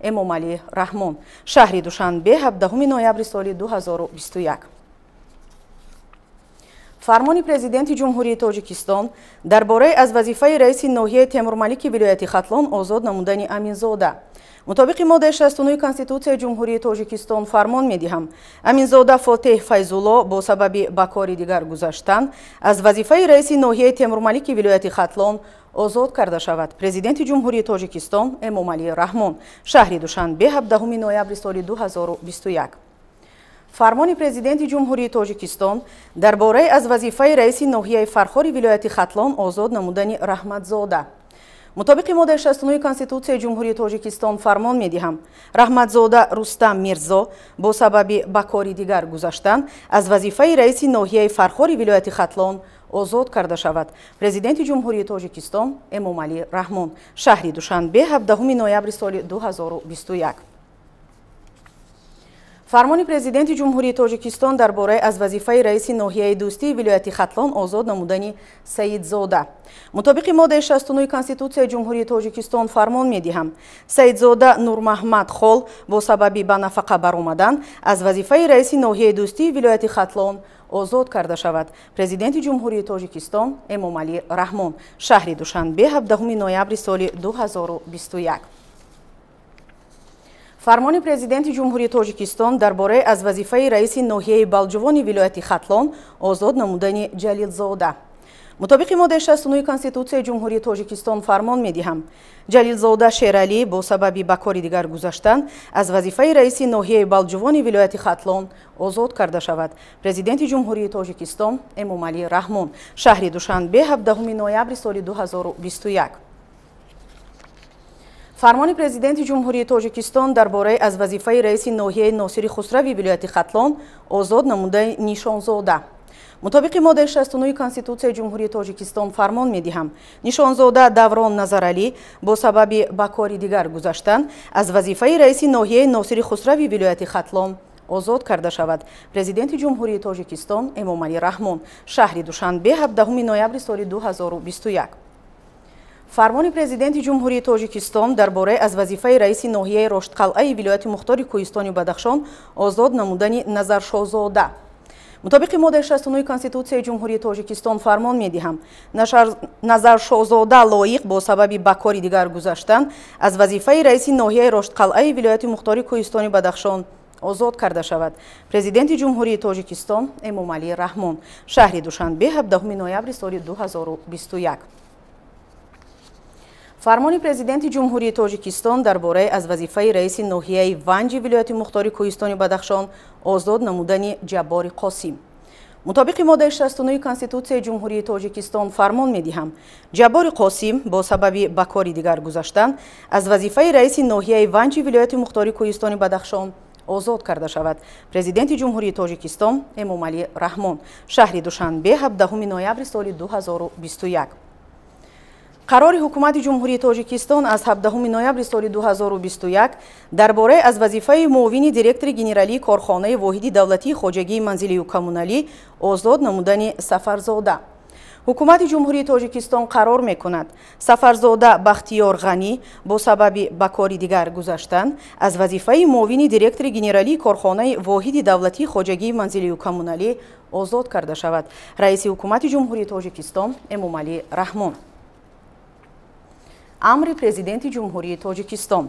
Эмомалӣ Раҳмон, шаҳри Душанбе, 17 ноябри соли 2021. фармони президенти ҷумҳурии Тоҷикистон дар бораи аз вазифаи раиси ноҳияи Темурмалики вилояти Хатлон озод намудани Аминзода. мутобиқи моддаи 69 Конститутсияи ҷумҳурии Тоҷикистон фармон медиҳам, Аминзода Фотеҳ Файзулло бо сабаби ба кори дигар гузаштан аз вазифаи раиси ноҳияи Темурмалики вилояти Хатлон озод карда шавад. Президенти ҷумҳурии Тоҷикистон Эмомалӣ Раҳмон, шаҳри Душанбе, 17 ноябри соли 2021. фармони президенти ҷумҳурии Тоҷикистон дар бораи аз вазифаи раиси ноҳияи фархори вилояти Хатлон озод намудани Раҳматзода. мутобиқи моддаи 69 Конститутсияи ҷумҳурии Тоҷикистон фармон медиҳам, Раҳматзода Рустам Мирзо бо сабаби ба кори дигар гузаштан аз вазифаи раиси ноҳияи фархори вилояти Хатлон озод карда шавад. Президенти ҷумҳурии Тоҷикистон Эмомалӣ Раҳмон, шаҳри Душанбе, 17 ноябри соли 2021. фармони президенти ҷумҳурии Тоҷикистон дар бораи аз вазифаи раиси ноҳияи дӯстии вилояти Хатлон озод намудани Саидзода. мутобиқи моддаи 69 Конститутсияи ҷумҳурии Тоҷикистон фармон медиҳам, Саидзода Нурмаҳмад Хол бо сабаби ба нафақа баромадан аз вазифаи раиси ноҳияи дӯстии вилояти Хатлон озод карда шавад. Президенти ҷумҳурии Тоҷикистон Эмомалӣ Раҳмон, шаҳри Душанбе, 17 ноябри соли 2021. фармони президенти ҷумҳурии Тоҷикистон дар бораи аз вазифаи раиси ноҳияи балҷувони вилояти Хатлон озод намудани Ҷалилзода. мутобиқи моддаи 69 Конститутсияи ҷумҳурии Тоҷикистон фармон медиҳам, Ҷалилзода Шералӣ бо сабаби ба кори дигар гузаштан аз вазифаи раиси ноҳияи балҷувони вилояти Хатлон озод карда шавад. Президенти ҷумҳурии Тоҷикистон Эмомалӣ Раҳмон, шаҳри Душанбе, 17 ноябри соли 2021. фармони президенти ҷумҳурии Тоҷикистон дар бораи аз вазифаи раиси ноҳияи Носири Хусрави вилояти Хатлон озод намудани Нишонзода. мутобиқи моддаи 69 Конститутсияи ҷумҳурии Тоҷикистон фармон медиҳам, Нишонзода Даврон Назаралӣ бо сабаби ба кори дигар гузаштан аз вазифаи раиси ноҳияи Носири Хусрави вилояти Хатлон озод карда шавад. Президенти ҷумҳурии Тоҷикистон Эмомалӣ Раҳмон, шаҳри Душанбе, 17 ноябри соли 2021. фармони президенти ҷумҳурии Тоҷикистон дар бораи аз вазифаи раиси ноҳияи Роштқалъаи вилояти Мухтори Кӯҳистони Бадахшон озод намудани Назаршозода. мутобиқи моддаи 69 Конститутсияи ҷумҳурии Тоҷикистон фармон медиҳам, Назаршозода лоиқ бо сабаби ба кори дигар гузаштан аз вазифаи раиси ноҳияи Роштқалъаи вилояти Мухтори Кӯҳистони Бадахшон озод карда шавад. Президенти ҷумҳурии Тоҷикистон Эмомалӣ Раҳмон, шаҳри Душанбе, 17 ноябри соли 2021. фармони президенти ҷумҳурии Тоҷикистон дар бораи аз вазифаи раиси ноҳияи Ванҷи вилояти Мухтори Кӯҳистони Бадахшон озод намудани Ҷаббори Қосим. мутобиқи моддаи 69 Конститутсияи ҷумҳурии Тоҷикистон фармон медиҳам, Ҷаббори Қосим бо сабаби ба кори дигар гузаштан аз вазифаи раиси ноҳияи Ванҷи вилояти Мухтори Кӯҳистони Бадахшон озод карда шавад. Президенти ҷумҳурии Тоҷикистон Эмомалӣ Раҳмон, шаҳри Душанбе, 17 ноябри соли 2021. қарори ҳукумати ҷумҳурии Тоҷикистон аз 17 ноябри соли 2021 дар бораи аз вазифаи муовини директори генералии корхонаи воҳиди давлатии хоҷагии манзилию коммуналӣ озод намудани Сафарзода. ҳукумати ҷумҳурии Тоҷикистон қарор мекунад, Сафарзода Бахтиёр Ғанӣ бо сабаби ба кори дигар гузаштан аз вазифаи муовини директори генералии корхонаи воҳиди давлатии хоҷагии манзилию коммуналӣ озод карда шавад. раиси ҳукумати ҷумҳурии Тоҷикистон Эмомалӣ Раҳмон. амри президенти ҷумҳурии Тоҷикистон.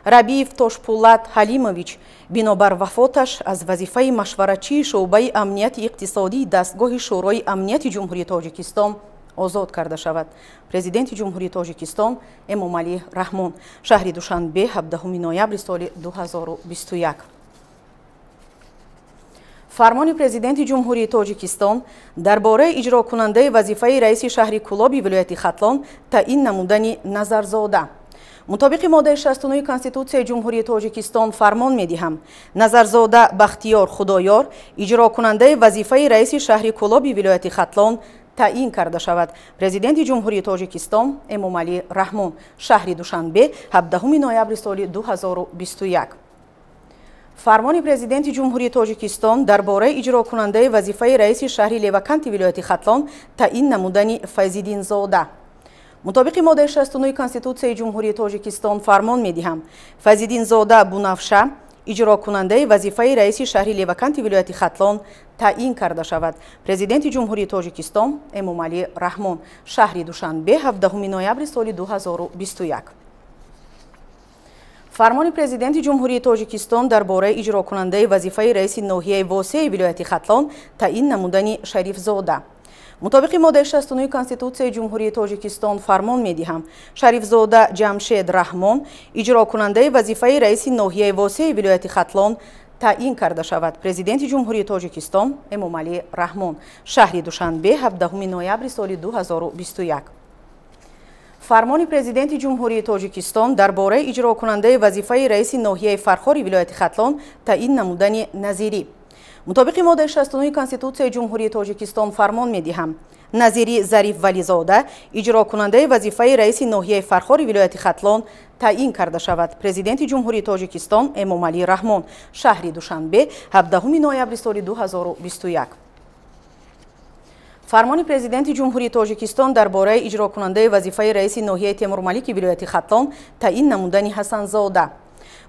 Рабиев Тошпулат Ҳалимович бинобар вафоташ аз вазифаи машваратчии шуъбаи амнияти иқтисодии дастгоҳи шӯрои амнияти ҷумҳурии Тоҷикистон озод карда шавад. Президенти ҷумҳурии Тоҷикистон Эмомалӣ Раҳмон, шаҳри Душанбе, 17 ноябри соли 2021. фармони президенти ҷумҳурии Тоҷикистон дар бораи иҷрокунандаи вазифаи раиси шаҳри Кӯлоби вилояти Хатлон таъйин намудани Назарзода. мутобиқи моддаи 69 Конститутсияи ҷумҳурии Тоҷикистон фармон медиҳам, Назарзода Бахтиёр Худоёр иҷрокунандаи вазифаи раиси шаҳри Кӯлоби вилояти Хатлон таъйин карда шавад. Президенти ҷумҳурии Тоҷикистон Эмомалӣ Раҳмон, шаҳри Душанбе, 17 ноябри соли 2021. фармони президенти ҷумҳурии Тоҷикистон дар бораи иҷрокунандаи вазифаи раиси шаҳри Леваканти вилояти Хатлон таъйин намудани Файзиддинзода. мутобиқи моддаи 69 Конституцияи Ҷумҳурии Тоҷикистон фармон медиҳам Фазиддинзода Бунафша иҷрокунандаи вазифаи раиси шаҳри Леваканти вилояти Хатлон таъйин карда шавад. Президенти Ҷумҳурии Тоҷикистон Эмомалӣ Раҳмон. шаҳри Душанбе 17 ноябри соли 2021. фармони Президенти Ҷумҳурии Тоҷикистон дар бораи иҷрокунандаи вазифаи раиси ноҳияи восеи вилояти Хатлон таъйин намудани Шарифзода. мутобиқи моддаи 69 Конституцияи Ҷумҳурии Тоҷикистон фармон медиҳам Шарифзода Ҷамшед Раҳмон иҷрокунандаи вазифаи раиси ноҳияи восеи вилояти Хатлон таъйин карда шавад. Президенти Ҷумҳурии Тоҷикистон Эмомалӣ Раҳмон. шаҳри Душанбе 17 ноябри соли 2021. фармони Президенти Ҷумҳурии Тоҷикистон дар бораи иҷрокунандаи вазифаи раиси ноҳияи фархори вилояти Хатлон таъйин намудани Назирӣ. мутобиқи моддаи 69 Конституцияи Ҷумҳурии Тоҷикистон фармон медиҳам Назирӣ Зариф Вализода иҷрокунандаи вазифаи раиси ноҳияи фархори вилояти Хатлон таъйин карда шавад. Президенти Ҷумҳурии Тоҷикистон Эмомалӣ Раҳмон. шаҳри Душанбе 17 ноябри соли 2021. фармони Президенти Ҷумҳурии Тоҷикистон дар бораи иҷрокунандаи вазифаи раиси ноҳияи Темурмалики вилояти Хатлон таъйин намудани Ҳасанзода.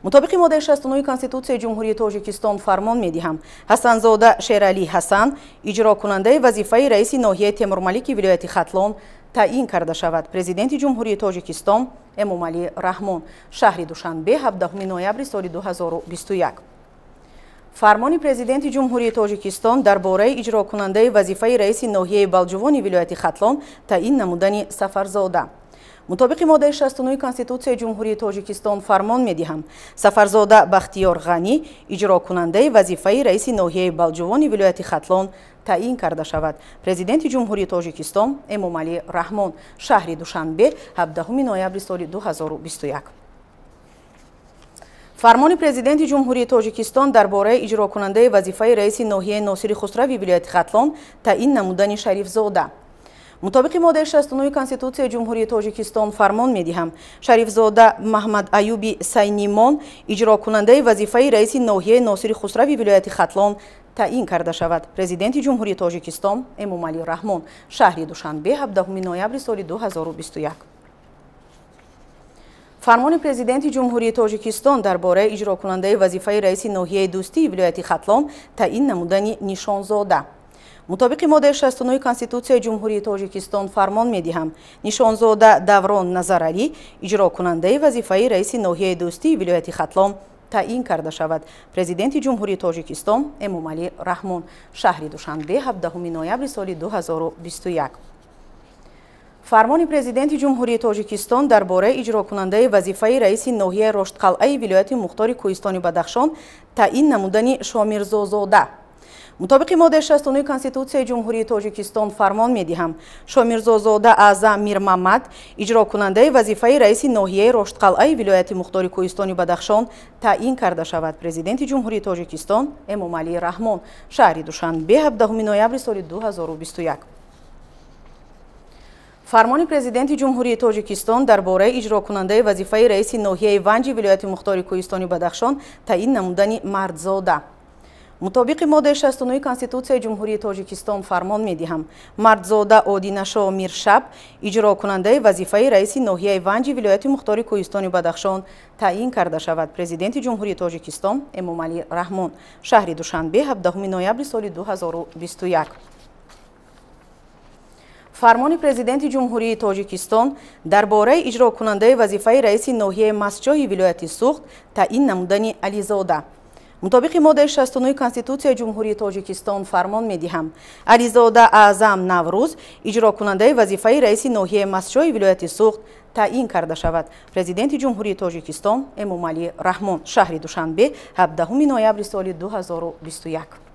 мутобиқи моддаи 69 Конституцияи Ҷумҳурии Тоҷикистон фармон медиҳам Ҳасанзода Шералӣ Ҳасан иҷрокунандаи вазифаи раиси ноҳияи Темурмалики вилояти Хатлон таъйин карда шавад. Президенти Ҷумҳурии Тоҷикистон Эмомалӣ Раҳмон. шаҳри Душанбе 17 ноябри соли 2021. фармони Президенти Ҷумҳурии Тоҷикистон дар бораи иҷрокунандаи вазифаи раиси ноҳияи Балҷувони вилояти Хатлон таъйин намудани Сафарзода. мутобиқи моддаи 69 Конституцияи Ҷумҳурии Тоҷикистон фармон медиҳам Сафарзода Бахтиёр Ғанӣ иҷрокунандаи вазифаи раиси ноҳияи Балҷувони вилояти Хатлон таъйин карда шавад. Президенти Ҷумҳурии Тоҷикистон Эмомалӣ Раҳмон. шаҳри Душанбе 17 ноябри соли 2021. фармони Президенти Ҷумҳурии Тоҷикистон дар бораи иҷрокунандаи вазифаи раиси ноҳияи Носири Хусрави вилояти Хатлон таъйин намудани Шарифзода. мутобиқи моддаи 69 Конституцияи Ҷумҳурии Тоҷикистон фармон медиҳам Шарифзода Маҳмад Аюби Сайнимон иҷрокунандаи вазифаи раиси ноҳияи Носири Хусрави вилояти Хатлон таъйин карда шавад. Президенти Ҷумҳурии Тоҷикистон Эмомалӣ Раҳмон. шаҳри Душанбе 17 ноябри соли 2021. фармони Президенти Ҷумҳурии Тоҷикистон дар бораи иҷрокунандаи вазифаи раиси ноҳияи Дӯстии вилояти Хатлон таъйин намудани Нишонзода. мутобиқи моддаи 69 Конституцияи Ҷумҳурии Тоҷикистон фармон медиҳам Нишонзода Даврон Назаралӣ иҷрокунандаи вазифаи раиси ноҳияи Дӯстии вилояти Хатлон таъйин карда шавад. Президенти Ҷумҳурии Тоҷикистон Эмомалӣ Раҳмон. шаҳри Душанбе 17 ноябри соли 2021. фармони Президенти Ҷумҳурии Тоҷикистон дар бораи иҷрокунандаи вазифаи раиси ноҳияи Роштқалъаи вилояти Мухтори Кӯҳистони Бадахшон таъйин намудани Шомирзозода. мутобиқи моддаи 69 Конституцияи Ҷумҳурии Тоҷикистон фармон медиҳам Шомирзозода Аъзам Мирмамад иҷрокунандаи вазифаи раиси ноҳияи Роштқалъаи вилояти Мухтори Кӯҳистони Бадахшон таъйин карда шавад. Президенти Ҷумҳурии Тоҷикистон Эмомалӣ Раҳмон. шаҳри Душанбе 17 ноябри соли 2021. фармони Президенти Ҷумҳурии Тоҷикистон дар бораи иҷрокунандаи вазифаи раиси ноҳияи Ванҷи вилояти Мухтори Кӯҳистони Бадахшон таъйин намудани Мардзода. мутобиқи моддаи 69 Конституцияи Ҷумҳурии Тоҷикистон фармон медиҳам Мардзода Одинашо Миршаб иҷрокунандаи вазифаи раиси ноҳияи Ванҷи вилояти Мухтори Кӯҳистони Бадахшон таъйин карда шавад. Президенти Ҷумҳурии Тоҷикистон Эмомалӣ Раҳмон. шаҳри Душанбе 17 ноябри соли 2021. фармони Президенти Ҷумҳурии Тоҷикистон дар бораи иҷрокунандаи вазифаи раиси ноҳияи Мастҷоҳи вилояти Суғд таъйин намудани Ализода. мутобиқи моддаи 69 Конституцияи Ҷумҳурии Тоҷикистон фармон медиҳам Ализода Аъзам Наврӯз иҷрокунандаи вазифаи раиси ноҳияи Мастҷоҳи вилояти Суғд таъйин карда шавад. Президенти Ҷумҳурии Тоҷикистон Эмомалӣ Раҳмон. шаҳри Душанбе 17 ноябри соли 2021.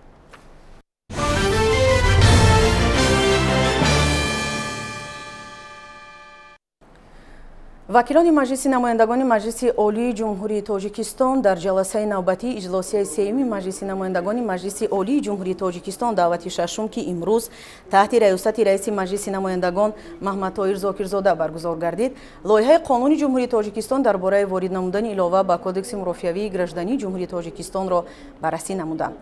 вакилони маҷлиси намояндагони маҷлиси олии ҷумҳурии тоҷикистон дар ҷаласаи навбатии иҷлосияи сеюми маҷлиси намояндагони маҷлиси олии ҷумҳурии тоҷикистон давлати шашум ки имрӯз таҳти раёсати раиси маҷлиси намояндагон Маҳмадтоҳир Зокирзода баргузор гардид, лоиҳаи қонуни ҷумҳурии тоҷикистон дар бораи ворид намудани илова ба кодекси мурофиавии граждании ҷумҳурии тоҷикистонро баррасӣ намуданд.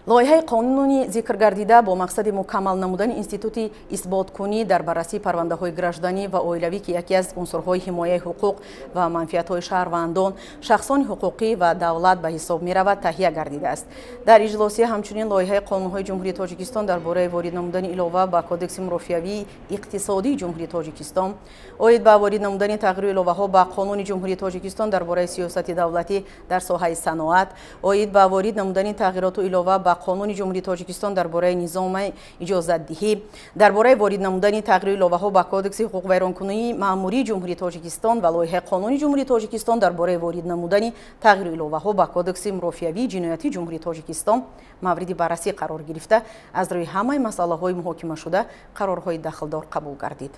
лоиҳаи қонуни зикргардида бо мақсади мукаммал намудани институти исботкунӣ дар баррасии парвандаҳои гражданӣ ва оилавӣ ки яке аз унсурҳои ҳимояи ҳуқуқ ва манфиатҳои шаҳрвандон шахсони ҳуқуқӣ ва давлат ба ҳисоб меравад таҳия гардидааст. Дар иҷлосия ҳамчунин лоиҳаи қонунҳои ҷумҳурии Тоҷикистон дар бораи ворид намудани илова ба кодекси мурофиавии иқтисодии ҷумҳурии Тоҷикистон, оид ба ворид намудани тағйиру иловаҳо ба қонуни ҷумҳурии Тоҷикистон дар бораи сиёсати давлатӣ дар соҳаи саноат, оид ба ворид намудани тағйироту илова ба қонуни ҷумҳурии Тоҷикистон дар бораи низоми иҷозатдиҳӣ, дар бораи ворид намудани тағйиру иловаҳо ба кодекси ҳуқуқ вайронкунии маъмурии ҷумҳурии Тоҷикистон ва лоиҳаи қонуни ҷумҳурии Тоҷикистон дар бораи ворид намудани тағйиру иловаҳо ба кодекси мурофиавии ҷиноятии ҷумҳурии Тоҷикистон мавриди баррасӣ қарор гирифта, аз рӯи ҳамаи масъалаҳои муҳокимашуда қарорҳои дахлдор қабул гардид.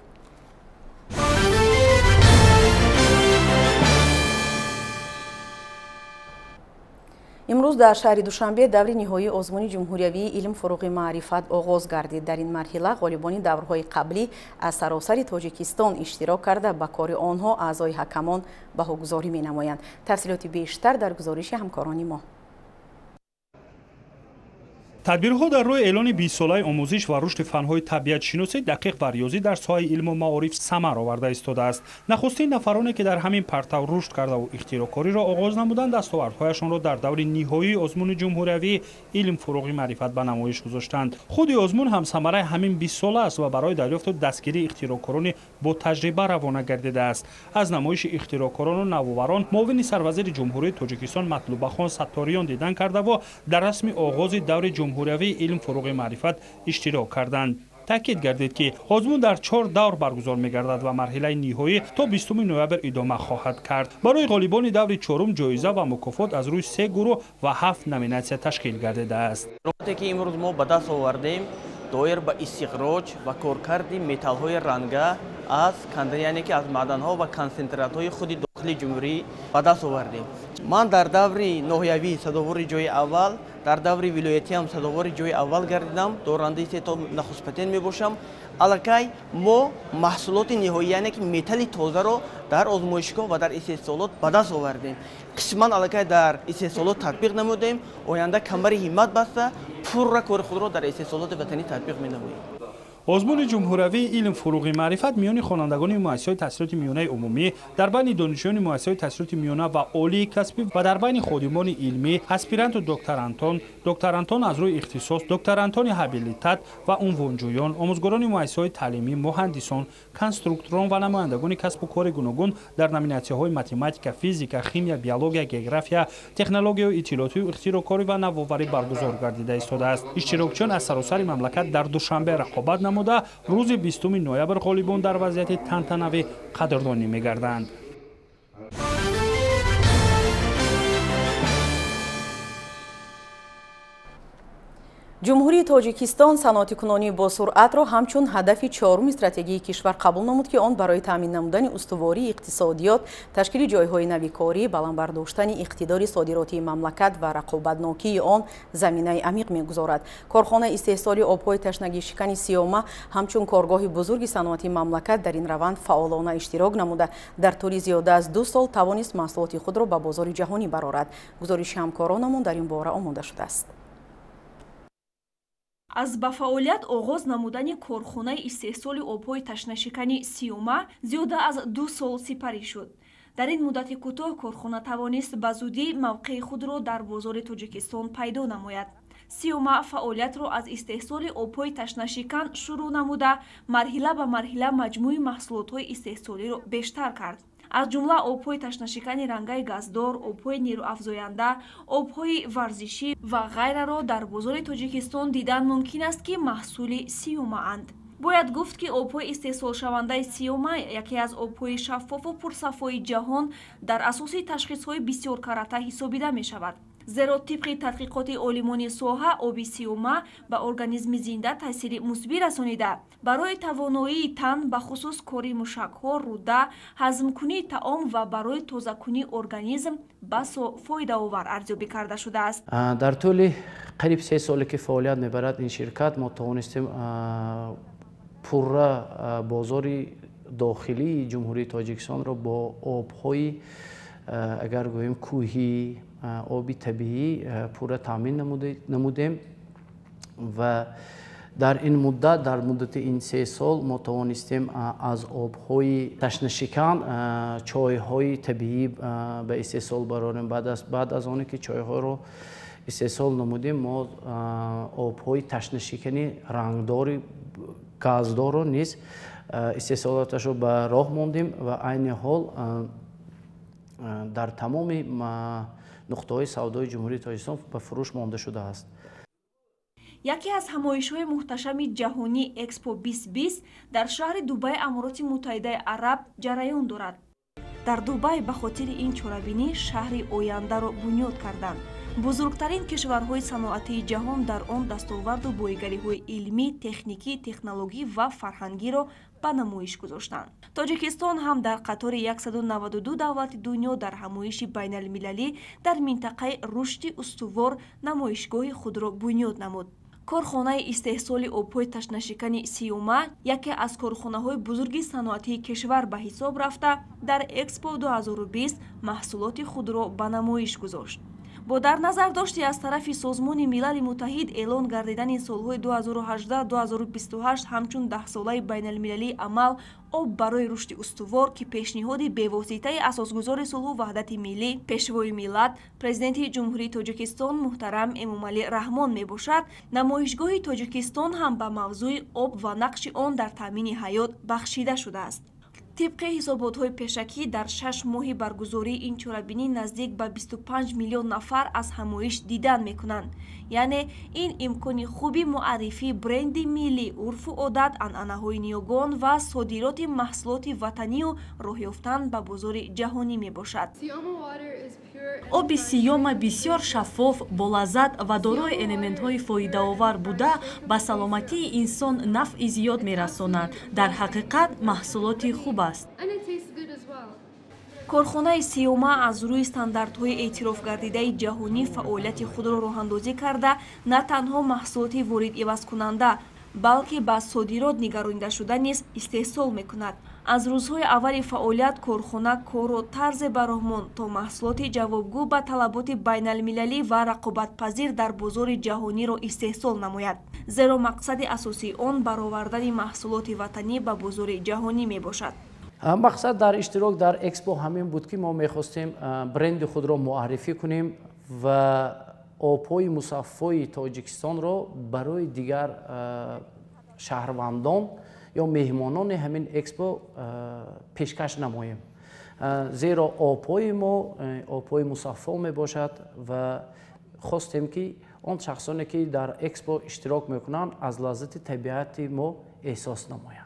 имрӯз дар шаҳри Душанбе даври ниҳоии озмуни ҷумҳуриявии илм фуруғи маърифат оғоз гардид. Дар ин марҳила ғолибони даврҳои қаблӣ аз саросари Тоҷикистон иштирок карда ба кори онҳо аъзои ҳакамон баҳогузорӣ менамоянд. тафсилоти бештар дар гузориши ҳамкорони мо. тадбирҳо дар рӯи эълони 20 солаи омӯзиш ва рушди фанҳои табиатшиносӣ, дақиқ ва риёзӣ дар соҳаи илму маориф самар оварда истодааст. нахустин нафароне ки дар ҳамин партав рушд кардаву ихтироъкориро оғоз намуданд, дастовардҳояшонро дар даври ниҳоии озмуни ҷумҳуриявии илм фуруғи маърифат ба намоиш гузоштанд. худи озмун ҳам самараи ҳамин 20 сола аст ва барои дарёфту дастгирии ихтироъкорони бо таҷриба равона гардидааст. аз намоиши ихтироъкорону навоварон муовини сарвазири ҷумҳурии Тоҷикистон Матлубахон Сатториён дидан кардаву дар расми оғози даври ҷумҳуриявии илм фуруғи маърифат иштирок карданд. таъкид гардид ки озмун дар 4 давр баргузор мегардад ва марҳилаи ниҳоӣ то 20 ноябр идома хоҳад кард. барои ғолибони даври 4 ҷоиза ва мукофот аз рӯи 3 гурӯҳ ва 7 номинатсия ташкил гардидааст. роботе ки имрӯз мо ба даст овардем доир ба истиқроҷ ва коркарди металлҳои ранга аз кандани, яъне ки аз маъданҳо ва консентратҳои худи дохили ҷумҳурӣ ба даст овардем. ман дар даври ноҳиявӣ садовори ҷои аввал, дар даври вилоятиам садовори ҷои аввал гардидам, дорандаи 3 то нахустпатен мебошам. аллакай мо маҳсулоти ниҳоӣ, яъне ки металли тозаро дар озмоишгоҳ ва дар истеҳсолот ба даст овардем. қисман аллакай дар истеҳсолот татбиқ намудем, оянда камари ҳиммат баста пурра кори худро дар истеҳсолоти ватанӣ татбиқ менамоем. озмуни ҷумҳуриявии илм фуруғи маърифат миёни хонандагони муассисаҳои таҳсилоти миёнаи умумӣ, дар байни донишҷӯёни муассисаҳои таҳсилоти миёна ва олии касбӣ ва дар байни ходимони илмӣ, аспиранту докторантон аз рӯи ихтисос, докторантони ҳабилитат ва унвонҷӯён, омӯзгорони муассисаҳои таълимӣ, муҳандисон, конструкторон ва намояндагони касбу кори гуногун дар номинатсияҳои математика, физика, химия, биология, география, технологияу иттилоотию ихтироъкорӣ ва навоварӣ баргузор гардида истодааст. иштирокчиён аз саросари мамлакат дар Душанбе рақобат намуда рӯзи 20 ноябр ғолибон дар вазъияти тантанавӣ қадрдонӣ мегарданд. ҷумҳурии Тоҷикистон саноати кунонии босуръатро ҳамчун ҳадафи чорум стратегии кишвар қабул намуд ки он барои таъмин намудани устувории иқтисодиёт, ташкили ҷойҳои навикорӣ, баландбардоштани иқтидори содиротии мамлакат ва рақобатнокии он заминаи амиқ мегузорад. корхонаи истеҳсоли обҳои ташнагишикани Сиёма ҳамчун коргоҳи бузурги саноати мамлакат дар ин раванд фаъолона иштирок намуда дар тӯли зиёда аз 2 сол тавонист маҳсулоти худро ба бозори ҷаҳонӣ барорад. гузориши ҳамкоронамон дар ин бора омода шудааст. аз ба фаъолият оғоз намудани корхонаи истеҳсоли обҳои ташнашикани Сиёма зиёда аз 2 сол сипарӣ шуд. дар ин муддати кӯтоҳ корхона тавонист ба зудӣ мавқеи худро дар бозори Тоҷикистон пайдо намояд. Сиёма фаъолиятро аз истеҳсоли обҳои ташнашикан шурӯъ намуда марҳила ба марҳила маҷмӯи маҳсулотҳои истеҳсолиро бештар кард. аз ҷумла обҳои ташнашикани рангаи газдор, обҳои нерӯафзоянда, обҳои варзишӣ ва ғайраро дар бозори Тоҷикистон дидан мумкин аст ки маҳсули Сиёмаанд. бояд гуфт ки обҳои истеҳсолшавандаи Сиёма яке аз обҳои шаффофу пурсафои ҷаҳон дар асоси ташхисҳои бисёркарата ҳисобида мешавад. зеро тибқи тадқиқоти олимони соҳа оби Сиёма ба организми зинда таъсири мусбӣ расонида барои тавоноии тан ба хусус кори мушакҳо, рӯда, ҳазмкунии таом ва барои тозакунии организм басо фоидаовар арзёбӣ карда шудааст. дар тӯли қариб 3 соле ки фаъолият мебарад ин ширкат, мо тавонистем пурра бозори дохилии ҷумҳурии Тоҷикистонро бо обҳои агар гӯем кӯҳӣ, оби табиӣ пурра таъмин намудем. و در این مدت در مدت این 3 سال ما توانستیم از آب‌های تشنه‌شکن چای‌های طبیعی به استحصال برآوریم. بعد از آنی که چای‌ها رو استحصال نمودیم ما آب‌های تشنه‌شکنی رنگدار گازدار رو نیز استحصالاتش رو به راه ماندیم و عین حال در تمام نقطه‌های سودای جمهوری تاجیکستان به فروش مانده شده است. یکی از همایش‌های محتشم جهانی اکسپو 2020 در شهر دبی امارات متحده عرب جریان دارد. در دبی به خاطر این چورابینی شهر آینده را بنیاد کردند. بزرگترین کشورهای صنعتی جهان در آن دستاورد و بایگری‌های علمی، تکنیکی، تکنولوژی و فرهنگی را به نمایش گذاشتند. تاجیکستان هم در قطار 192 دولت دنیا در همایش بین المللی در منطقه رشد استوار نمایشگاه خود را بنیاد نمود. کارخانه استحصال آب‌های تشنه‌شکن سیوما یکی از کارخانه‌های بزرگ صنعتی کشور به حساب رفته در اکسپو 2020 محصولات خود را به نمایش گذاشت. با در نظر داشتی از طرف سازمان ملل متحد اعلان گردیدن سالهای 2018-2028 همچون 10 ساله بین المللی عمل آب برای رشد استوار که پیشنهاد بواسطه اساسگزار صلح و وحدت ملی پیشوای ملت پرزیدنت جمهوری تاجیکستان محترم امامعلی رحمان می باشد، نمایشگاه تاجیکستان هم به موضوع آب و نقش آن در تامین حیات بخشیده شده است. طبق حسابات‌های پیشکی در 6 ماه برگزاری این چورابینی نزدیک به 25 میلیون نفر از همایش دیدن میکنند. یعنی این امکان خوبی معرفی برند ملی، عرف و عادت، عنعنه‌های نیوگان و صادرات محصولات وطنی و راه یافتن به بازار جهانی می باشد. آب سیوما بسیار شفاف، با لذت و دارای المنت‌های فایده‌آور بوده به سلامتی انسان نفع زیاد می‌رساند. در حقیقت محصولات خوب است. کارخانه سیوما از روی استانداردهای اعتراف گردیده جهانی فعالیت خود را راه‌اندازی کرده نه تنها محصولات وارد عوض کننده بلکه به صادرات نگرانیده شده نیز استحصال می‌کند. از روزهای اول فعالیت کارخانه کار و طرز برآمد تا محصولات جوابگو به طلبات بین المللی و رقابت‌پذیر در بازار جهانی را استحصال نماید. زیرا مقصد اساسی آن برآوردن محصولات وطنی به بازار جهانی میباشد. مقصد در اشتراک در اکسپو همین بود که ما میخواستیم برند خود را معرفی کنیم و آب‌های مصفای تاجیکستان را برای دیگر شهروندان یا مهمانان همین اکسپو پیشکش نماییم. زیرا آب‌های ما آب‌های مصفا می باشد و خواستیم که آن شخصانی که در اکسپو اشتراک میکنند از لذت طبیعت ما احساس نمایند.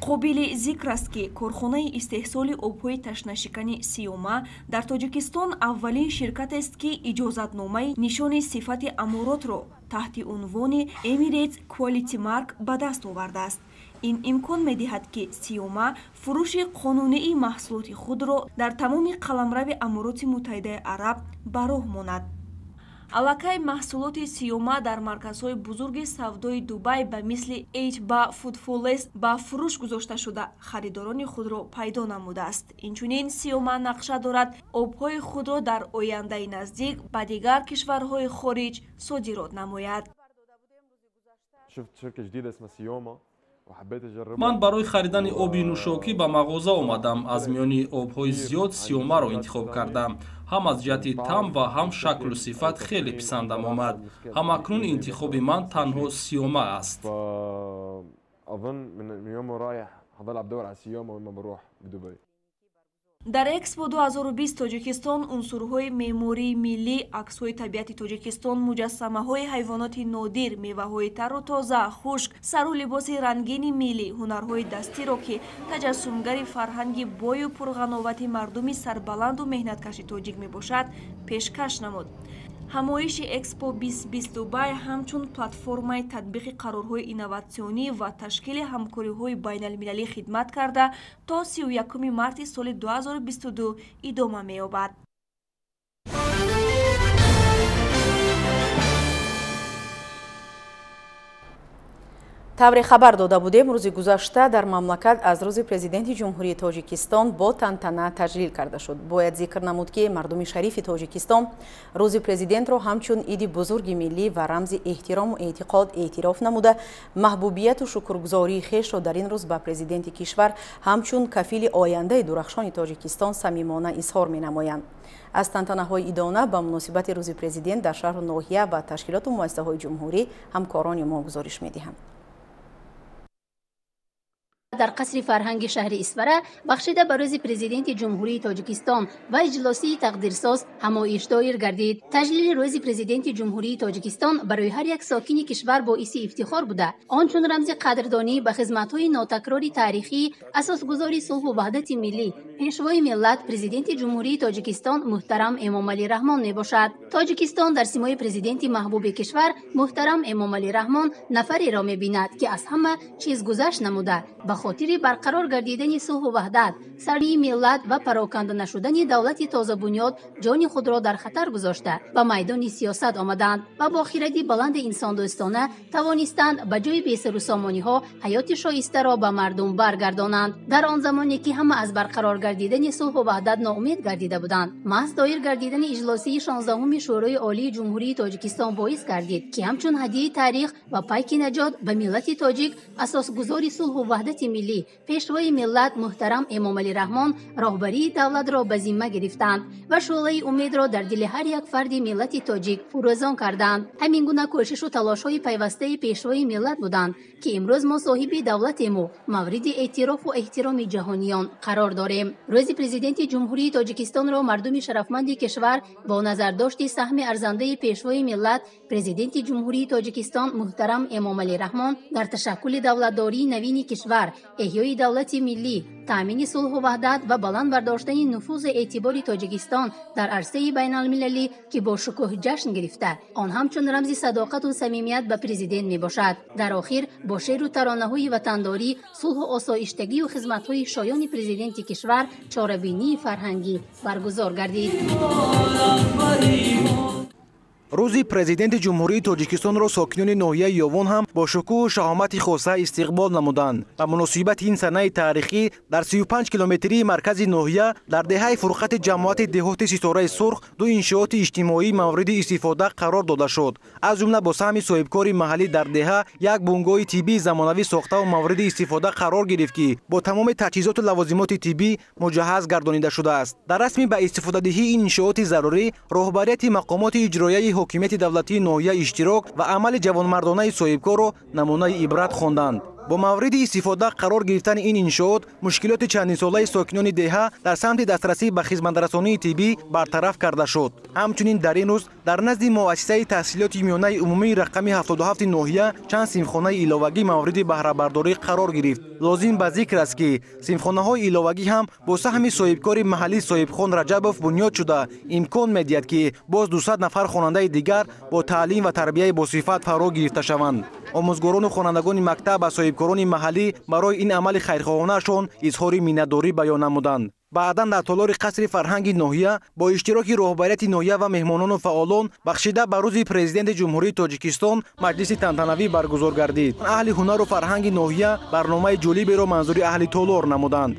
قابل ذکر است که کارخانه استحصال آب‌های تشنه‌شکن سیوما در تاجیکستان اولین شرکت است که اجازتنامه نشان صفت امارات را تحت عنوان امیریتس کوالیتی مارک به دست آورده است. این امکان می‌دهد که سیوما فروش قانونی محصولات خود را در تمام قلمرو امارات متحده عرب به راه ماند. الکی محصولات سیوما در مرکزهای بزرگ سودای دبی به مثل ایچ با فودفولس با فروش گذاشته شده خریداران خود را پیدا نموده است. اینچنین سیوما نقشه دارد آب‌های خود را در آینده نزدیک به دیگر کشورهای خارج صادرات نماید. من برای خریدن آبی نوشاکی به مغازه آمدم. از میانی آب‌های زیاد سیوما را انتخاب کردم. هم از جهت طعم و هم شکل و صفت خیلی پسندم آمد. هم اکنون انتخاب من تنها سیوما است. در اکسپو 2020 تاجیکستان عنصرهای معماری ملی، عکس‌های طبیعت تاجیکستان، مجسمه‌های حیوانات نادر، میوه‌های تر و تازه، خشک، سر و لباس رنگین ملی، هنرهای دستی را که تجسمگر فرهنگ بای و پرغناوت مردم سربلند و مهنتکش تاجیک میباشد پیشکش نمود. همایش اکسپو 2020 دبی همچون پلتفرمای تطبیق قرارهای اینواتسیونی و تشکیل همکاری‌های بین المللی خدمت کرده تا 31 مارس سال 2022 ادامه می‌یابد. тавре хабар дода будем, рӯзи гузашта дар мамлакат аз рӯзи президенти ҷумҳурии Тоҷикистон бо тантана таҷлил карда шуд. Бояд зикр намуд ки мардуми шарифи Тоҷикистон рӯзи президентро ҳамчун иди бузурги миллӣ ва рамзи эҳтирому эътиқод эътироф намуда, маҳбубияту шукргузории хешро дар ин рӯз ба президенти кишвар ҳамчун кафили ояндаи дурахшони Тоҷикистон самимона изҳор менамоянд. аз тантанаҳои идона ба муносибати рӯзи президент дар шаҳру ноҳия ва ташкилоту муассисаҳои ҷумҳурӣ ҳамкорони мо гузориш медиҳанд. در قصر فرهنگ شهر اسفره بخشیده به روز پرزیدنت جمهوری تاجیکستان و اجلاسی تقدیرساز همایش دایر گردید. تجلیل روز پرزیدنت جمهوری تاجیکستان برای هر یک ساکن کشور باعث افتخار بوده. آن چون رمز قدردانی به خدمت‌های ناتکرار تاریخی، اساسگذار صلح و وحدت ملی، پیشوای ملت پرزیدنت جمهوری تاجیکستان محترم امامعلی رحمان میباشد. تاجیکستان در سیمای پرزیدنت محبوب کشور محترم امامعلی رحمان نفری را می‌بیند که از همه چیز گذشت نموده. خاطر برقرار گردیدن صلح و وحدت، سرنوشت ملت و پراکنده نشدن دولت تازه بنیاد جان خود را در خطر گذاشته و میدان سیاست آمدند و با خردی بلند انسان دوستانه توانستند به جای بی‌سر و سامانی ها حیات شایسته را به مردم برگردانند. در آن زمانی که همه از برقرار گردیدن صلح و وحدت ناامید گردیده بودند، محض دایر گردیدن اجلاسی 16 شورای عالی جمهوری تاجیکستان باعث گردید که همچون هدیه تاریخ و پیک نجات به ملت تاجیک اساسگذار صلح و وحدت ملی پیشوای ملت محترم امامعلی رحمان راهبری دولت را به ذمه گرفتند و شعله امید را در دل هر یک فرد ملت تاجیک فروزان کردند. همین گونه کوشش و تلاش های پیوسته پیشوای ملت بودند که امروز ما صاحب دولتیم و مورد اعتراف و احترام جهانیان قرار داریم. روز پرزیدنت جمهوری تاجیکستان را مردم شرفمند کشور با نظر داشت سهم ارزنده پیشوای ملت پرزیدنت جمهوری تاجیکستان محترم امامعلی رحمان در تشکل دولتداری نوین کشور، احیای دولت ملی، تامین صلح و وحدت و بلند برداشتن نفوذ اعتباری تاجیکستان در عرصه بین المللی که با شکوه جشن گرفته، آن همچون رمز صداقت و صمیمیت به پرزیدنت می باشد. در آخر با شعر و ترانه‌های وطنداری، صلح و آسایشتگی و خدمت‌های شایان پرزیدنت کشور چاره‌بینی فرهنگی برگزار گردید. روزی پرزیدنت جمهوری تاجیکستان را ساکنان ناحیه یاوان هم با شکوه و شهامت خاصه استقبال نمودند. به مناسبت این سنه تاریخی در 35 کیلومتری مرکز ناحیه در دهه فرقت جماعت دهات ستاره سرخ دو انشاءات اجتماعی مورد استفاده قرار داده شد. از جمله با سهم صاحبکار محلی در دهه یک بنگاه طبی زمانوی ساخته و مورد استفاده قرار گرفت که با تمام تجهیزات و لوازمات طبی مجهز گردانیده شده است. در رسم به استفاده دهی این انشاءات ضروری راهبریت مقامات اجرایی حکومت دولتی ناحیه اشتراک و عمل جوانمردانه صاحبکار را نمونه عبرت خواندند. با مورد استفاده قرار گرفتن این انشاءات مشکلات چندین ساله ساکنان دهه در سمت دسترسی به خدمت‌رسانی طبی برطرف کرده شد. همچنین در این روز در نزد مؤسسه تحصیلات میانه عمومی رقم 77 ناحیه چند صنفخانه ایلاوگی مورد بهره برداری قرار گرفت. لازم به ذکر است که صنفخانه‌های ایلاوگی هم با سهم صاحبکار محلی صاحبخان رجبوف بنیاد شده امکان می‌دهد که باز 200 نفر خواننده دیگر با تعلیم و تربیت با صفت فرا گرفته شوند. آموزگاران و خوانندگان مکتب و صاحبکاران محلی برای این عمل خیرخواهانه‌شان اظهار منتداری بیان نمودند. بعداً در تالار قصر فرهنگ ناحیه با اشتراک رهبریت ناحیه و مهمانان و فعالان بخشیده به روز پرزیدنت جمهوری تاجیکستان مجلس تنتنوی برگزار گردید. اهل هنر و فرهنگ ناحیه برنامه جالبی را منظور اهل تالار نمودند.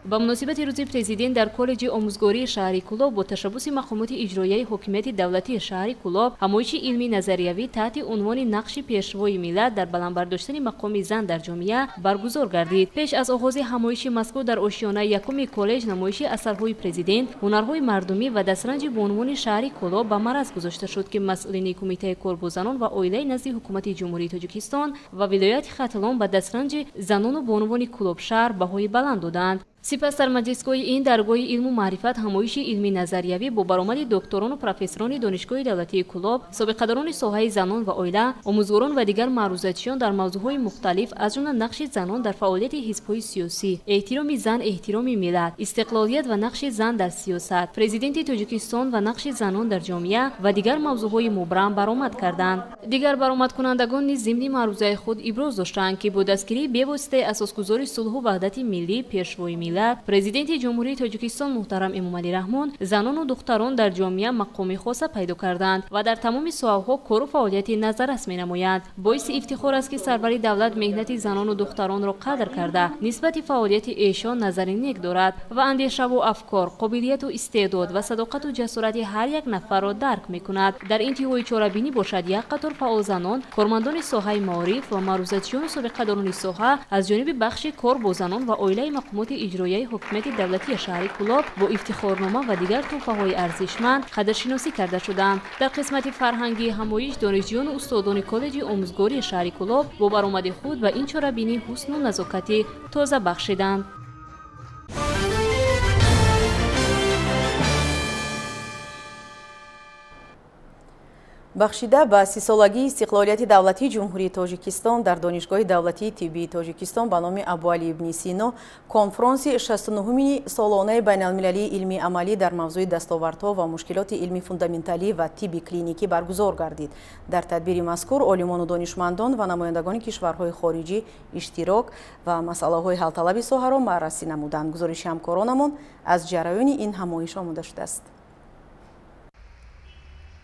با مناسبت روز پرزیدنت در کالج آموزگاری شهری کلاب با تشبث مقامات اجرایی حکومت دولتی شهری کلاب همایش علمی نظریوی تحت عنوان نقش پیشوای ملت در بلند برداشتن مقام زن در جامعه برگزار گردید. پیش از آغاز همایش مذکور در آشیانه یکم کالج نمایش اثرهای پرزیدنت، هنرهای مردمی و دسترنج به عنوان شهری کلاب به معرض گذاشته شد که مسئولین کمیته کارگزاران و عائله نزد حکومت جمهوری تاجیکستان و ولایت خاتلون به دسترنج زنان به عنوان کلاب شهر بهای بلند دادند. سپس در مجلسگاه این درگاه علم و معرفت همایش علمی نظریوی با برآمد دکتران و پروفسوران دانشگاه دولتی کلاب، سابقه‌داران ساحه زنان و عائله، آموزگاران و دیگر معروضاتیان در موضوعهای مختلف از جمله نقش زنان در فعالیت حزب‌های سیاسی، احترام زن، احترام ملت، استقلالیت و نقش زن در سیاست، پرزیدنت تاجیکستان و نقش زنان در جامعه و دیگر موضوعهای مبرم برآمد کردند. دیگر برآمد کنندگان نیز ضمن معروضات خود ابراز داشتند که با دستگیری به واسطه اساسگذار صلح و وحدت ملی پیشوای миллат президенти ҷумҳурии тоҷикистон муҳтарам эмомалӣ раҳмон занону духтарон дар ҷомеа мақоми хоса пайдо карданд ва дар тамоми соҳаҳо кору фаъолияти назаррас менамоянд. боиси ифтихор аст ки сарвари давлат меҳнати занону духтаронро қадр карда нисбати фаъолияти эшон назари нек дорад ва андешаву афкор, қобилияту истеъдод ва садоқату ҷасорати ҳар як нафарро дарк мекунад. дар интиҳои чорабинӣ бошад як қатор фаъол занон, кормандони соҳаи маориф ва маърузатчиёну собиқадорони соҳа аз ҷониби бахши кор бо занон ва оилаи мақомоти иҷроияи ҳокимияти давлатии шаҳри Кулоб бо ифтихорнома ва дигар тӯҳфаҳои арзишманд қадршиносӣ карда шуданд. дар қисмати фарҳангии ҳамоиш донишҷӯёну устодони коллеҷи омӯзгории шаҳри Кулоб бо баромади худ ба ин чорабинӣ ҳусну назокатӣ тоза бахшиданд. бахшида ба 30-солагии истиқлолияти давлатии ҷумҳурии тоҷикистон дар донишгоҳи давлатии тиббии тоҷикистон ба номи Абу Али ибни Сино конфронси 69-уми солонаи байналмилалии илмии амалӣ дар мавзӯи дастовардҳо ва мушкилоти илми фундаменталӣ ва тибби клиникӣ баргузор гардид. дар тадбири мазкур олимону донишмандон ва намояндагони кишварҳои хориҷӣ иштирок ва масъалаҳои ҳалталаби соҳаро баррасӣ намуданд. гузориши ҳамкоронамон аз ҷараёни ин ҳамоиш омода шудааст.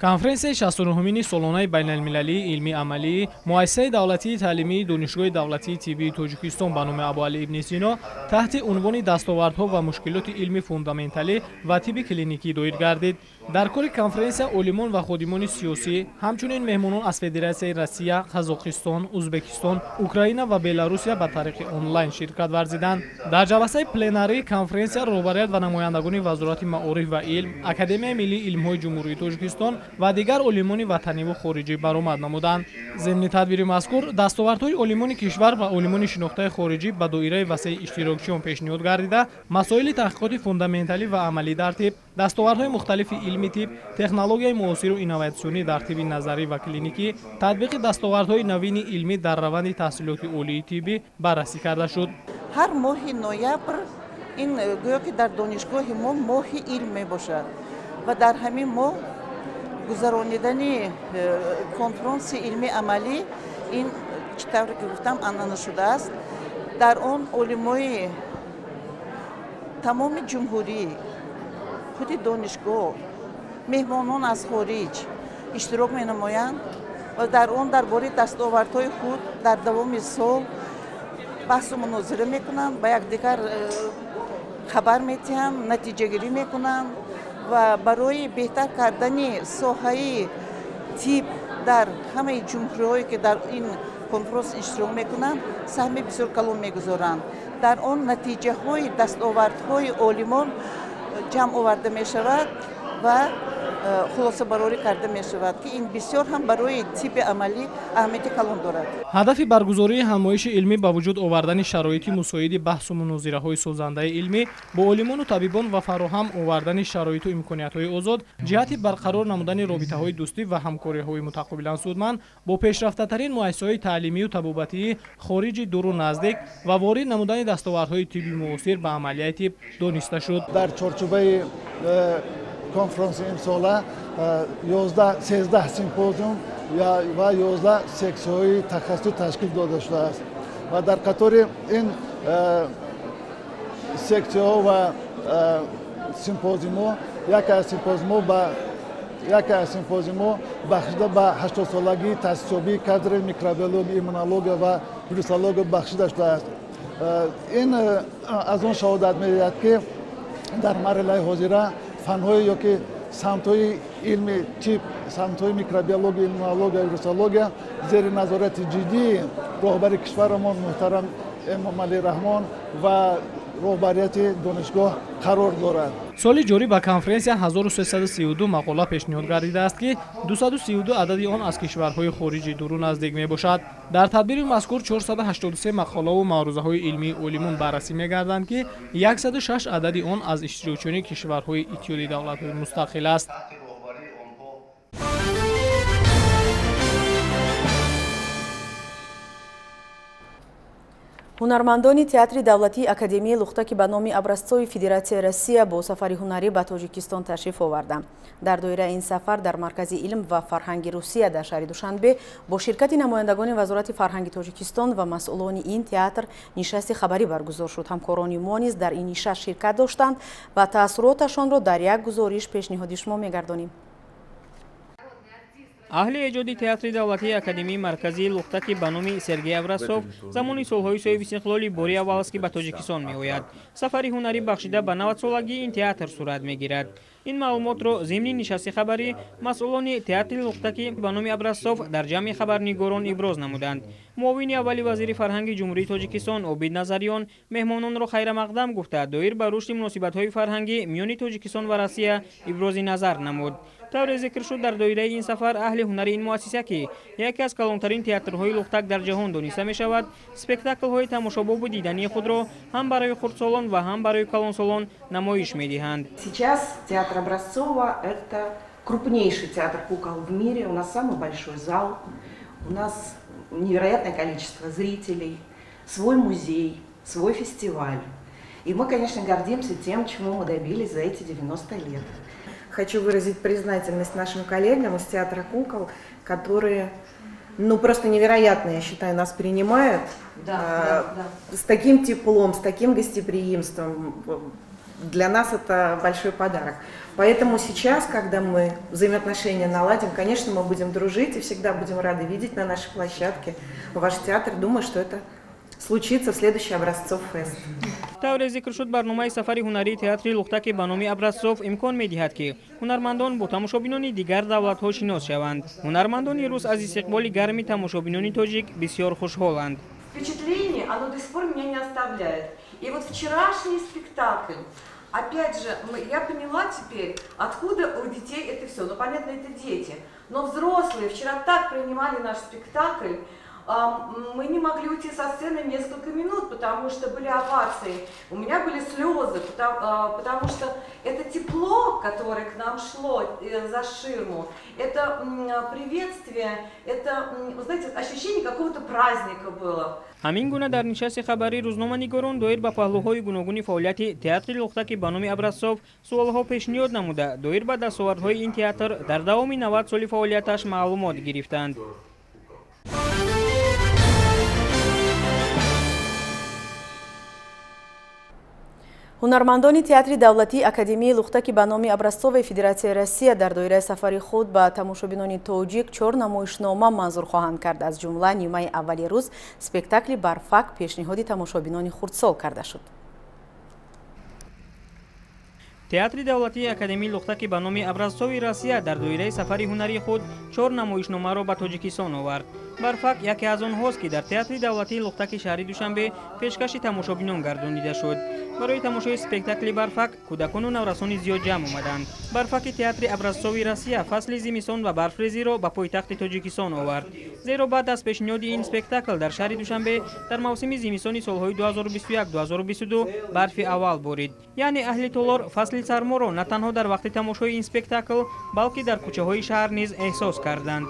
конференсияи 69-уми солонаи байналмилалии илми амалӣ муассисаи давлатии таълимии донишгоҳи давлатии тиббии тоҷикистон ба номи Абу Али ибни Сино таҳти унвони дастовардҳо ва мушкилоти илми фундаменталӣ ва тибби клиникӣ доир гардид. дар кори конференсия олимон ва ходимони сиёсӣ ҳамчунин меҳмонон аз федератсияи Россия, Қазоқистон, Ӯзбекистон, Украина ва Беларусия ба тариқи онлайн ширкат варзиданд. дар ҷаласаи пленарии конференсия роҳбарият ва намояндагони вазорати маориф ва илм, Академияи миллии илмҳои ҷумҳурии Тоҷикистон ва дигар олимони ватаниву хориҷӣ баромад намуданд. зимни тадбири мазкур дастовардҳои олимони кишвар ва олимони шинохтаи хориҷӣ ба доираи васеи иштирокчиён пешниҳод гардида, масоили таҳқиқоти фундаменталӣ ва амалӣ дар тиб, дастовардҳои мухталифи илми тиб, технологияи муосиру инноватсионӣ дар тибби назарӣ ва клиникӣ, татбиқи дастовардҳои навини илмӣ дар раванди таҳсилоти олии тиббӣ баррасӣ карда шуд. ҳар моҳи ноябр ин гӯё ки дар донишгоҳи мо моҳи илм мебошад ва дар ҳамин моҳ гузаронидани конфронси илми амалӣ ин чӣ тавре ки гуфтам анъана шудааст. дар он олимои тамоми ҷумҳурӣ, худи донишгоҳ, меҳмонон аз хориҷ иштирок менамоянд ва дар он дар бораи дастовардҳои худ дар давоми сол баҳсу мунозира мекунанд, ба якдигар хабар медиҳанд, натиҷагирӣ мекунанд ва барои беҳтар кардани соҳаи тиб дар ҳамаи ҷумҳуриҳое ки дар ин конфронс иштирок мекунанд саҳми бисёр калон мегузоранд. дар он натиҷаҳои дастовардҳои олимон ҷамъ оварда мешавад ва хулосабарорӣ карда мешавад ки ин бисёр ҳам барои тибби амалӣ аҳамияти калон дорад. ҳадафи баргузории ҳамоиши илмӣ ба вуҷуд овардани шароити мусоиди баҳсу мунозираҳои созандаи илмӣ бо олимону табибон ва фароҳам овардани шароиту имкониятҳои озод ҷиҳати барқарор намудани робитаҳои дӯстӣ ва ҳамкориҳои мутақобилан судманд бо пешрафтатарин муассисаҳои таълимию табобатии хориҷи дуру наздик ва ворид намудани дастовардҳои тибби муосир ба амалияи тиб дониста шуд. дар чорчӯбаи конференси имсола 13 симпозиум ва 11 сексияҳои тахассусӣ ташкил дода шудааст ва дар қатори ин сексияҳо ва симпозиумҳо яке аз симпозиумҳо бахшида ба 80-солагии таъсисёбии кадри микробиология, иммунология ва вирусология бахшида шудааст. ин аз он шаҳодат медиҳад ки дар марҳилаи ҳозира фанҳои ёки самтҳои илми тиб, самтҳои микробиология, иммунология, вирусология зери назорати ҷиддии роҳбари кишварамон муҳтарам Эмомалӣ Раҳмон ва роҳбарияти донишгоҳ қарор дорад. соли ҷорӣ ба конференсия 1332 мақола пешниҳод гардидааст ки 232 адади он аз кишварҳои хориҷи дуру наздик мебошад. дар тадбири мазкур 483 мақолаву маърузаҳои илмии олимон баррасӣ мегарданд ки 106 адади он аз иштирокчиёни кишварҳои иттиҳоди давлатҳои мустақил аст. ҳунармандони театри давлатии академияи лухтаки ба номи абрастцови Федератсияи Россия бо сафари ҳунарӣ ба Тоҷикистон ташриф оварданд. Дар доираи ин сафар дар Маркази илм ва фарҳанги Русия дар шаҳри Душанбе бо ширкати намояндагони Вазорати фарҳанги Тоҷикистон ва масъулони ин театр нишасти хабарӣ баргузор шуд. Ҳамкорони мо низ дар ин нишаст ширкат доштанд ва таъссуроташонро дар як гузориш пешниҳоди шумо мегардонем. аҳли эҷоди театри давлатии академияи марказии лухтаки ба номи Сергей Аврасов замони солҳои соҳиби истиқлоли бори аввал аст ки ба Тоҷикистон меояд. Сафари ҳунарӣ бахшида ба 90-солагии ин театр сурат мегирад. ин маълумотро зимни нишасти хабарӣ масъулони театри лухтаки ба номи Абрасов дар ҷамъи хабарнигорон иброз намуданд. муовини аввали вазири фарҳанги ҷумҳурии Тоҷикистон Обид Назарён меҳмононро хайрамақдам гуфта доир ба рушди муносибатҳои фарҳангӣ миёни Тоҷикистон ва Россия ибрози назар намуд. тавре зикр шуд дар доираи ин сафар аҳли ҳунари ин муассиса ки яке аз калонтарин театрҳои лухтак дар ҷаҳон дониста мешавад, спектаклҳои тамошобобу дидании худро ҳам барои хурдсолон ва ҳам барои калонсолон намоиш медиҳанд. Сейчас театр Образцова – это крупнейший театр кукол в мире. У нас самый большой зал, у нас невероятное количество зрителей, свой музей, свой фестиваль. И мы, конечно, гордимся тем, чему мы добились за эти 90 лет. Хочу выразить признательность нашим коллегам из театра кукол, которые, просто невероятно, я считаю, нас принимают с таким теплом, с таким гостеприимством. Для нас это большой подарок. Поэтому сейчас, когда мы взаимоотношения наладим, конечно, мы будем дружить и всегда будем рады видеть на нашей площадке ваш театр. Думаю, что это случится в следующий Образцов фест. тавре зикр шуд барномаи сафари ҳунарии театри лухтаки ба номи Абрасов имкон медиҳад ки ҳунармандон бо тамошобинони дигар давлатҳо шинос шаванд. ҳунармандони рус аз истиқболи гарми тамошобинони тоҷик бисёр хушҳоланд. Впечатление, оно до сих пор меня не оставляет. И вот вчерашний спектакль, опять же, я поняла теперь, откуда у детей это все. Ну, понятно, это дети. Но взрослые вчера так принимали наш спектакль, мы не могли уйти со сцены несколько минут, потому что были овации. У меня были слезы, потому что это тепло, которое к нам шло за ширму, это приветствие, это, вы знаете, ощущение какого-то праздника было. ҳамин гуна дар нишасти хабари рӯзноманигорон доир ба паҳлӯҳои гуногуни фаъолияти театри лухтаки ба номи Абрасов суолҳо пешниҳод намуда доир ба дастовардҳои ин театр дар давоми 90 соли фаъолияташ маълумот гирифтанд. ҳунармандони театри давлатии академияи лухтаки ба номи Абрасцови Федератсияи Россия дар доираи сафари худ ба тамошобинони тоҷик 4 намоишнома манзур хоҳанд кард. Аз ҷумла нимаи аввали рӯз спектакли «Барфак» пешниҳоди тамошобинони хурдсол карда шуд. театри давлатии академияи лухтаки ба номи Абрасцови Россия дар доираи сафари ҳунарии худ 4 намоишномаро ба Тоҷикистон овард. «Барфак» яке аз онҳост ки дар театри давлатии лухтаки шаҳри Душанбе пешкаши тамошобинон гардонида шуд. барои тамошои спектакли «Барфак» кӯдакону наврасони зиёд ҷамъ омаданд. «Барфаки» театри Абрасцови Россия фасли зимистон ва барфрезиро ба пойтахти Тоҷикистон овард. зеро баъд аз пешниҳоди ин спектакл дар шаҳри Душанбе дар мавсими зимистони солҳои 2021-2022 барфи аввал борид. яъне аҳли Толор фасли сарморо на танҳо дар вақти тамошои ин спектакл, балки дар кӯчаҳои шаҳр низ эҳсос карданд.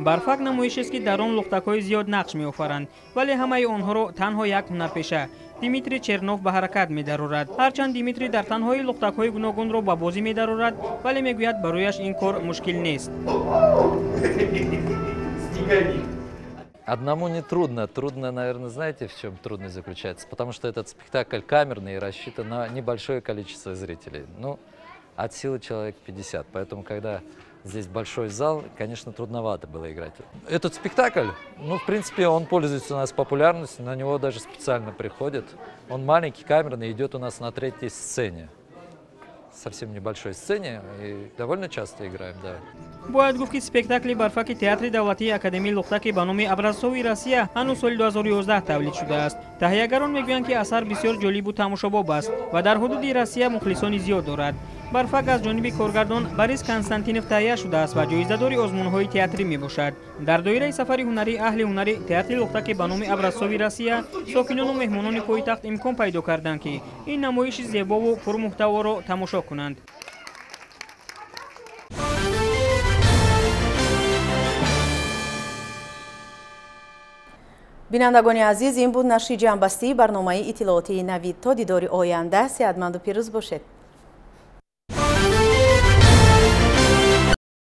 «Барфак» намоишест ки дар он лухтакҳои зиёд нақш меофаранд, вале ҳамаи онҳоро танҳо як ҳунарпеша Димитрий Чернов ба ҳаракат медарорад. ҳарчанд Димитрий дар танҳои лухтакҳои гуногунро ба бозӣ медарорад, вале мегӯяд барояш ин кор мушкил нест. Одному не трудно. Трудно, наверное, знаете, в чем трудность заключается? Потому что этот спектакль камерный и рассчитан на небольшое количество зрителей. Ну, от силы человек 50. Поэтому, когда здесь большой зал, конечно, трудновато было играть. Этот спектакль, в принципе, он пользуется у нас популярностью, на него даже специально приходят. Он маленький, камерный, идет у нас на 3-й сцене. Совсем небольшой сцене, и довольно часто играем, да. бояд гуфт ки спектакли «Барфаки» театри давлатии академияи лухтаки ба номи Абрасцови Россия ҳанӯз соли 2011 тавлид шудааст. таҳиягарон мегӯянд ки асар бисёр ҷолибу тамошобоб аст ва дар ҳудуди Россия мухлисони зиёд дорад. «Барфак» аз ҷониби коргардон Борис Константинов таҳия шудааст ва ҷоизадори озмунҳои театрӣ мебошад. дар доираи сафари ҳунарӣ аҳли ҳунари театри лухтаки ба номи Абрасцови Россия сокинону меҳмонони пойтахт имкон пайдо карданд ки ин намоиши зебову пурмуҳтаворо тамошо кунанд. бинандагони азиз, ин буд нашри ҷамъбастии барномаи иттилооти Навид. То дидори оянда, сеҳатманду пирӯз бошед.